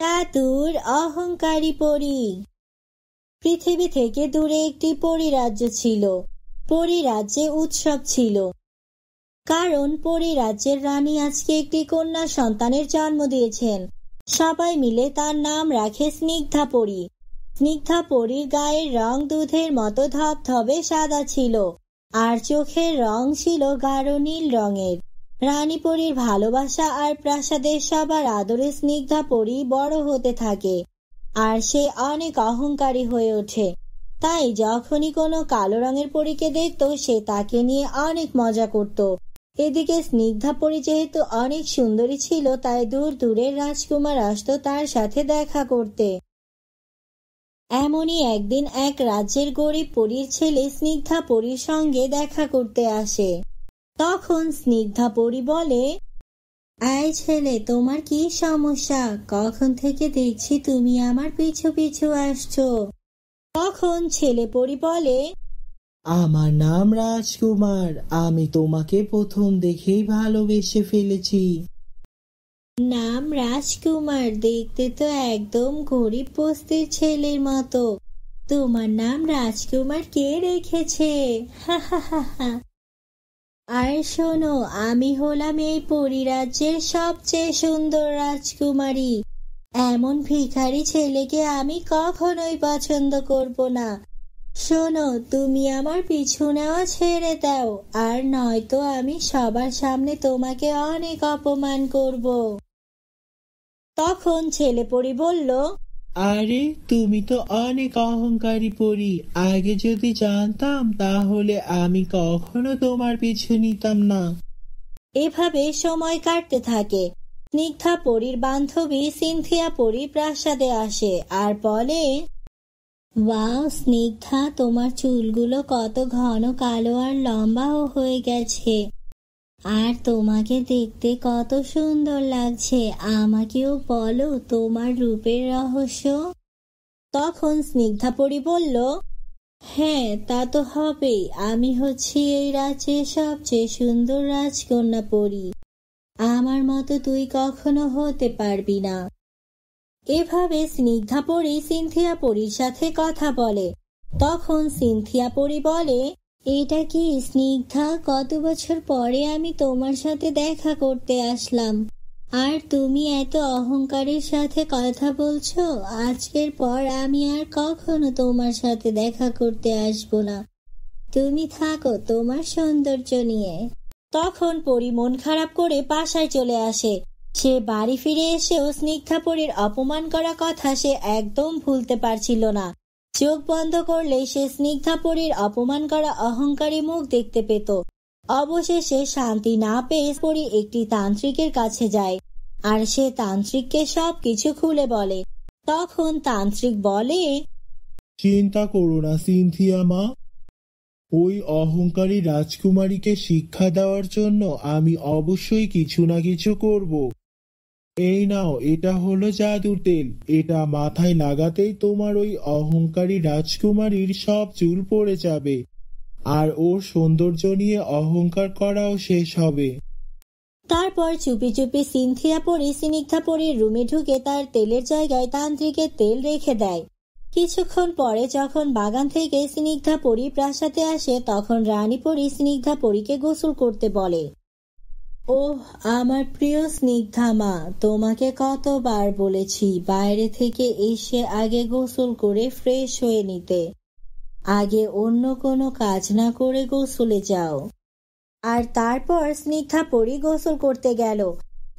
চাতুর অহংকারী পরী। পৃথিবী থেকে দূরে একটি পরীরাজ্য ছিল। পরীরাজ্যে উৎসব ছিল, কারণ পরীরাজ্যের রানী আজকে একটি কন্যা সন্তানের জন্ম দিয়েছেন। সবাই মিলে তার নাম রাখে স্নিগ্ধা পরী। স্নিগ্ধা পরীর গায়ের রং দুধের মতো ধবধবে সাদা ছিল, আর চোখের রং ছিল গাঢ় নীল রঙের। রানী পরীর ভালোবাসা আর প্রাসাদের সবার আদরে স্নিগ্ধা পরী বড় হতে থাকে, আর সে অনেক অহংকারী হয়ে ওঠে। তাই যখনই কোনো কালো রঙের পরীকে দেখত, সে তাকে নিয়ে অনেক মজা করত। এদিকে স্নিগ্ধা পরী যেহেতু অনেক সুন্দরী ছিল, তাই দূর দূরের রাজকুমার আসত তার সাথে দেখা করতে। এমনই একদিন এক রাজ্যের গরিব পরীর ছেলে স্নিগ্ধা পরীর সঙ্গে দেখা করতে আসে। তখন স্নিগ্ধা পরী বলে, এই ছেলে, তোমার কি সমস্যা? কখন থেকে দেখছি তুমি আমার পিছু পিছু আসছো। তখন ছেলে পরী বলে, আমার নাম রাজকুমার, আমি তোমাকে প্রথম দেখেই ভালোবেসে ফেলেছি। নাম রাজকুমার? দেখতে তো একদম গরিব বস্তির ছেলের মতো। তোমার নাম রাজকুমার কে রেখেছে? হা হা হা হা। আর শোনো, আমি হলাম এই পরীরাজ্যের সবচেয়ে সুন্দর রাজকুমারী। এমন ভিখারি ছেলেকে আমি কখনোই পছন্দ করব না। শোনো, তুমি আমার পিছু নেওয়া ছেড়ে দাও, আর নয়তো আমি সবার সামনে তোমাকে অনেক অপমান করব। তখন ছেলে পরী বলল, আরে, তুমি তো অনেক অহংকারী পরী। আগে যদি জানতাম তাহলে আমি কখনো তোমার পিছু নিতাম না। এভাবে সময় কাটতে থাকে। স্নিগ্ধা পরীর বান্ধবী সিনথিয়া পরী প্রাসাদে আসে আর বলে, ওয়াও স্নিগ্ধা, তোমার চুলগুলো কত ঘন কালো আর লম্বাও হয়ে গেছে, আর তোমাকে দেখতে কত সুন্দর লাগছে। আমাকেও বলো তোমার রূপের রহস্য। তখন স্নিগ্ধা পরী বলল, হ্যাঁ, তা তো হবেই। আমি হচ্ছি এই রাজ্যের সবচেয়ে সুন্দর রাজকন্যা পরী। আমার মতো তুই কখনো হতে পারবি না। এভাবে স্নিগ্ধা পরী সিনথিয়া পরীর সাথে কথা বলে। তখন সিনথিয়া পরী বলে, এটা কি স্নিগ্ধা? কত বছর পরে আমি তোমার সাথে দেখা করতে আসলাম, আর তুমি এত অহংকারের সাথে কথা বলছো। আজকের পর আমি আর কখনো তোমার সাথে দেখা করতে আসবো না। তুমি থাকো তোমার সৌন্দর্য নিয়ে। তখন পরী মন খারাপ করে বাসায় চলে আসে। সে বাড়ি ফিরে এসেও স্নিগ্ধা পরীর অপমান করা কথা সে একদম ভুলতে পারছিল না। চোখ বন্ধ করলেই সে স্নিগ্ধা পরীর অপমান করা অহংকারী মুখ দেখতে পেত। অবশেষে শান্তি না পেয়ে পরী একটি তান্ত্রিকের কাছে যায়, আর সে তান্ত্রিককে সবকিছু খুলে বলে। তখন তান্ত্রিক বলে, চিন্তা করো না সিনথিয়া মা, ওই অহংকারী রাজকুমারীকে শিক্ষা দেওয়ার জন্য আমি অবশ্যই কিছু না কিছু করব। এই নাও, এটা হলো জাদুর তেল। এটা মাথায় লাগাতেই তোমার ওই অহংকারী রাজকুমারীর সব চুল পড়ে যাবে, আর ওর সৌন্দর্য নিয়ে অহংকার করাও শেষ হবে। তারপর চুপি চুপি সিনথিয়া পরী স্নিগ্ধা পরীর রুমে ঢুকে তার তেলের জায়গায় তান্ত্রিকের তেল রেখে দেয়। কিছুক্ষণ পরে যখন বাগান থেকে স্নিগ্ধা পরী প্রাসাদে আসে, তখন রানী পরী স্নিগ্ধা পরীকে গোসল করতে বলে। ওহ আমার প্রিয় স্নিগ্ধা মা, তোমাকে কতবার বলেছি বাইরে থেকে এসে আগে গোসল করে ফ্রেশ হয়ে নিতে। আগে অন্য কোনো কাজ না করে গোসলে যাও। আর তারপর স্নিগ্ধা পরী গোসল করতে গেল।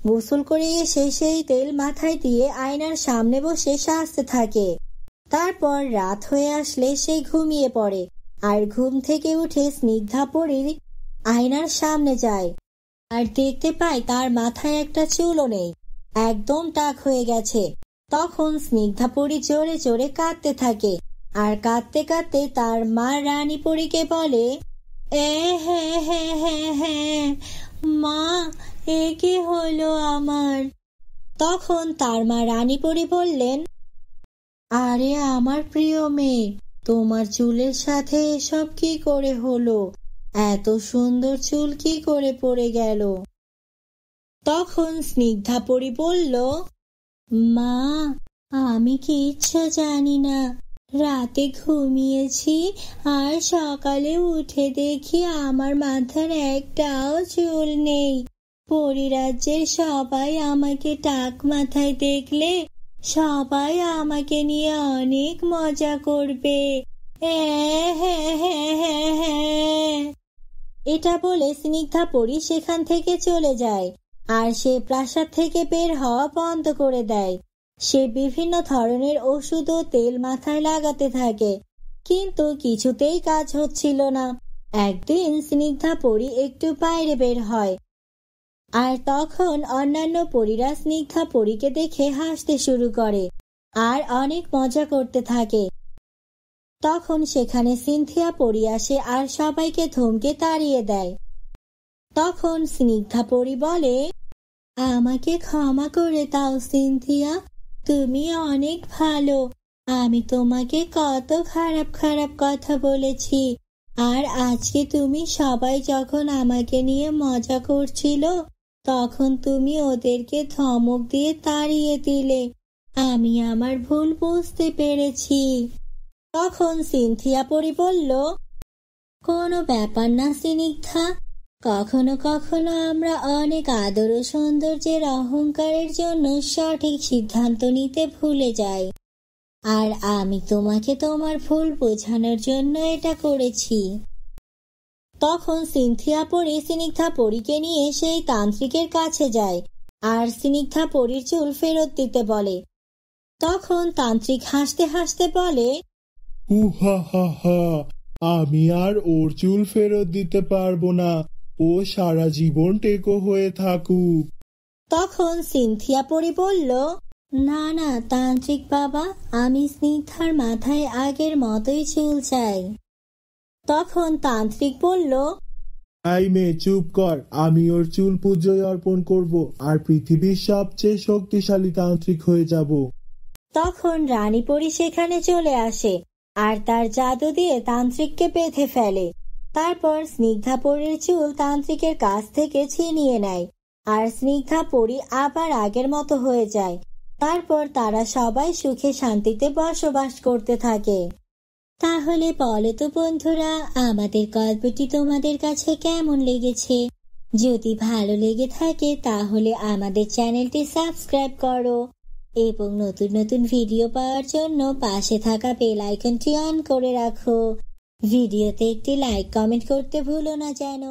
গোসল করে এসে সেই তেল মাথায় দিয়ে আয়নার সামনে বসে সাজতে থাকে। তারপর রাত হয়ে আসলে সে ঘুমিয়ে পড়ে, আর ঘুম থেকে উঠে স্নিগ্ধা পরী আয়নার সামনে যায়, আর দেখতে পায় তার মাথায় একটা চুলও নেই, একদম টাক হয়ে গেছে। তখন স্নিগ্ধা পরী জোরে জোরে কাঁদতে থাকে, আর কাঁদতে কাঁদতে তার মা রানী পরীকে বলে, হ্যাঁ হ্যাঁ হ্যাঁ হ্যাঁ মা, এ কি হলো আমার? তখন তার মা রানী পরী বললেন, আরে আমার প্রিয় মেয়ে, তোমার চুলের সাথে এসব কি করে হলো? এত সুন্দর চুল কি করে পড়ে গেল? তখন স্নিগ্ধা পরী বলল, মা, আমি কিচ্ছু জানি না। রাতে ঘুমিয়েছি আর সকালে উঠে দেখি আমার মাথার একটাও চুল নেই। পরিরাজ্যের সবাই আমাকে টাক মাথায় দেখলে সবাই আমাকে নিয়ে অনেক মজা করবে। এটা বলে স্নিগ্ধা পরী সেখান থেকে চলে যায় আর সে প্রাসাদ থেকে বের হওয়া বন্ধ করে দেয়। সে বিভিন্ন ধরনের ওষুধ ও তেল মাথায় লাগাতে থাকে, কিন্তু কিছুতেই কাজ হচ্ছিল না। একদিন স্নিগ্ধা পরী একটু বাইরে বের হয়, আর তখন অন্যান্য পরীরা স্নিগ্ধা পরীকে দেখে হাসতে শুরু করে আর অনেক মজা করতে থাকে। তখন সেখানে সিনথিয়া পরী আসে আর সবাইকে ধমকে তাড়িয়ে দেয়। তখন স্নিগ্ধা পরী বলে, আমাকে ক্ষমা করে দাও সিনথিয়া, তুমি অনেক ভালো। আমি তোমাকে কত খারাপ খারাপ কথা বলেছি, আর আজকে তুমি সবাই যখন আমাকে নিয়ে মজা করছিল তখন তুমি ওদেরকে ধমক দিয়ে তাড়িয়ে দিলে। আমি আমার ভুল বুঝতে পেরেছি। তখন সিনথিয়া পরী বলল, কোনো ব্যাপার না স্নিগ্ধা, কখনো কখনো আমরা অনেক আদর ও সৌন্দর্যের অহংকারের জন্য সঠিক সিদ্ধান্ত নিতে ভুলে যাই, আর আমি তোমাকে তোমার ভুল বোঝানোর জন্য এটা করেছি। তখন সিনথিয়া পরী স্নিগ্ধা পরীকে নিয়ে সেই তান্ত্রিকের কাছে যায় আর স্নিগ্ধা পরীর চুল ফেরত দিতে বলে। তখন তান্ত্রিক হাসতে হাসতে বলে, আমি আর ওর চুল ফেরত দিতে পারবো না, ও সারা জীবন টেকো হয়ে থাকুক। তখন সিনথিয়া পরী বলল, না না তান্ত্রিক বাবা, আমি স্নিগ্ধার মাথায় আগের মতোই চুল চাই। তখন তান্ত্রিক বলল, আই মেয়ে চুপ কর, আমি ওর চুল পূজোয় অর্পণ করব আর পৃথিবীর সবচেয়ে শক্তিশালী তান্ত্রিক হয়ে যাব। তখন রানী পরী সেখানে চলে আসে আর তার জাদু দিয়ে তান্ত্রিককে বেঁধে ফেলে। তারপর স্নিগ্ধা পরীর চুল তান্ত্রিকের কাছ থেকে ছিনিয়ে নেয় আর স্নিগ্ধা পরী আবার আগের মতো হয়ে যায়। তারপর তারা সবাই সুখে শান্তিতে বসবাস করতে থাকে। তাহলে বলো তো বন্ধুরা, আমাদের গল্পটি তোমাদের কাছে কেমন লেগেছে? যদি ভালো লেগে থাকে তাহলে আমাদের চ্যানেলটি সাবস্ক্রাইব করো এবং নতুন নতুন ভিডিও পাওয়ার জন্য পাশে থাকা বেল আইকনটি অন করে রাখো। ভিডিওতে একটি লাইক কমেন্ট করতে ভুলো না যেন।